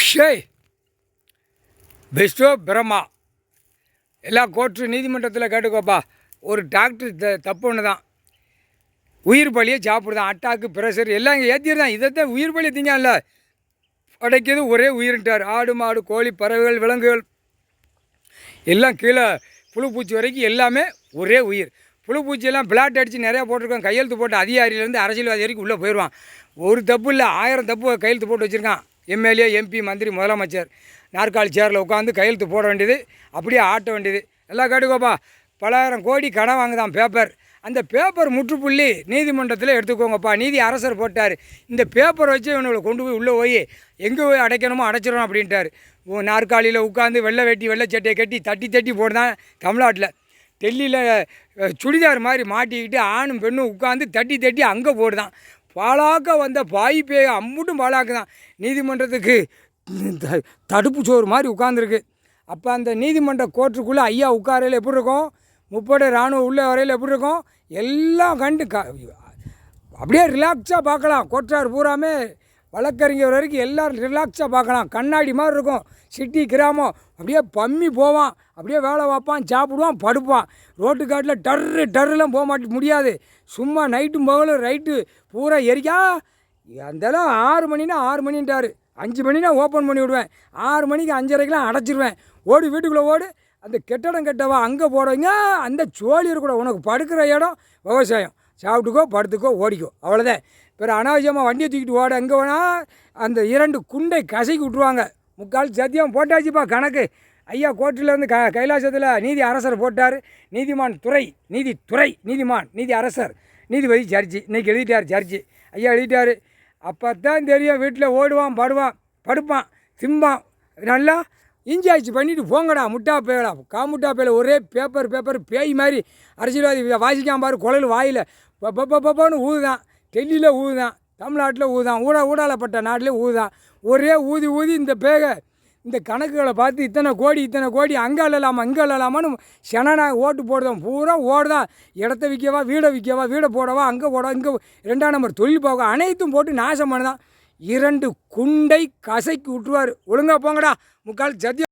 ஷேய் Bairstow Brahma எல்லா court நீதிமன்றத்தில் கேட்டுக்கோப்பா. ஒரு டாக்டர் தப்பு ஒன்று தான், உயிர் பலியை சாப்பிடுதான். அட்டாக்கு ப்ரெஷர் எல்லாம் இங்கே ஏற்றிடுதான். இதைத்தான் உயிர் பலியை திங்கல படைக்கிறது ஒரே உயிர்ட்டார். ஆடு மாடு கோழி பறவைகள் விலங்குகள் எல்லாம் கீழே புழு பூச்சி வரைக்கும் எல்லாமே ஒரே உயிர். புழு பூச்சியெல்லாம் பிளாட் அடித்து நிறையா போட்டிருக்கோம். கையெழுத்து போட்டு அதிகாரியிலேருந்து அரசியல்வாதி வரைக்கும் உள்ளே போயிடுவான். ஒரு தப்பு இல்லை, 1000 தப்பு கையெழுத்து போட்டு வச்சுருக்கான். எம்எல்ஏ எம்பி மந்திரி முதலமைச்சர் நாற்காலி சேரில் உட்காந்து கையெழுத்து போட வேண்டியது, அப்படியே ஆட்ட வேண்டியது. எல்லாம் கேட்டுக்கோப்பா. பலாயிரம் கோடி கடன் வாங்குதான் பேப்பர். அந்த பேப்பர் முற்றுப்புள்ளி நீதிமன்றத்தில் எடுத்துக்கோங்கப்பா. நீதி அரசர் போட்டார். இந்த பேப்பர் வச்சு இவனுங்களை கொண்டு போய் உள்ளே போய் எங்கே போய் அடைக்கணுமோ அடைச்சிடணும் அப்படின்ட்டார். நாற்காலியில் உட்காந்து வெள்ளை வேட்டி வெள்ளை சட்டையை கட்டி தட்டி தட்டி போடுதான். தமிழ்நாட்டில் டெல்லியில் சுடிதார் மாதிரி மாட்டிக்கிட்டு ஆணும் பெண்ணும் உட்காந்து தட்டி தட்டி அங்கே போடுதான். பாலாக்க வந்த பாய் பேய் அம்புட்டும் பாலாக்கு தான் நீதிமன்றத்துக்கு தடுப்பு சோறு மாதிரி உட்காந்துருக்கு. அப்போ அந்த நீதிமன்ற கோர்ட்டுக்குள்ளே ஐயா உட்காரையில் எப்படி இருக்கும், முப்படை இராணுவம் உள்ள வரையில் எப்படி இருக்கும், எல்லாம் கண்டு அப்படியே ரிலாக்ஸாக பார்க்கலாம். கோர்ட்டார் பூராமே வழக்கறிஞர் வரைக்கும் எல்லோரும் ரிலாக்ஸாக பார்க்கலாம். கண்ணாடி மாதிரி இருக்கும். சிட்டி கிராமம் அப்படியே பம்மி போவான், அப்படியே வேலை பார்ப்பான், சாப்பிடுவான், படுப்பான். ரோட்டு காட்டில் டர்ரெலாம் போக முடியாது. சும்மா நைட்டும் போகலும் ரைட்டு பூரா எரிக்கா. அந்தளவு 6 மணினா 6 மணின்ட்டார், 5 மணினா ஓப்பன் பண்ணி விடுவேன், 6 மணிக்கு 5:30க்கெலாம் அடைச்சிடுவேன். ஓடி வீட்டுக்குள்ளே ஓடு. அந்த கெட்டடம் கெட்டவா அங்கே போடுவீங்க. அந்த சோழியர் கூட உனக்கு படுக்கிற இடம் விவசாயம், சாப்பிட்டுக்கோ படுத்துக்கோ ஓடிக்கோ, அவ்வளோதான். பிற அனாவசியமாக வண்டியை தூக்கிட்டு ஓட எங்கே வேணால் அந்த 2 குண்டை கசைக்கு விட்ருவாங்க. முக்கால் சத்தியம் போட்டாச்சுப்பா கணக்கு. ஐயா கோர்ட்டிலேருந்து கைலாசத்தில் நீதி அரசர் போட்டார். நீதிமான் துறை நீதித்துறை நீதிமான் நீதி அரசர் நீதிபதி ஜட்ஜி இன்றைக்கி எழுதிட்டார். ஜட்ஜி ஐயா எழுதிட்டார். அப்போ தான் தெரியும். வீட்டில் ஓடுவான், படுப்பான், திம்பான். நல்லா இன்சார்ஜ் பண்ணிவிட்டு போங்கடா முட்டா பேயடா காமுட்டா பேயில ஒரே பேப்பர் பேய் மாதிரி அரசியல்வாதி வாசிக்காம பாரு. குழல் வாயில் பப்பன்னு ஊதுதான். டெல்லியில் ஊதுதான், தமிழ்நாட்டில் ஊதுதான், ஊடாலப்பட்ட நாட்டிலே ஊதுதான். ஒரே ஊதி இந்த இந்த கணக்குகளை பார்த்து இத்தனை கோடி அங்கே அள்ளலாமா இங்கே அள்ளலாமான்னு செனனா ஓட்டு போடுதான். பூரா ஓடுதான். இடத்த விற்கவா, வீடை போடவா, அங்கே போடவா, இங்கே 2ஆம் நம்பர் தொழில் போக அனைத்தும் போட்டு நாசம் பண்ணுதான். 2 குண்டை கசைக்கு விட்டுருவார். ஒழுங்காக போங்கடா முக்கால் சத்தியம்.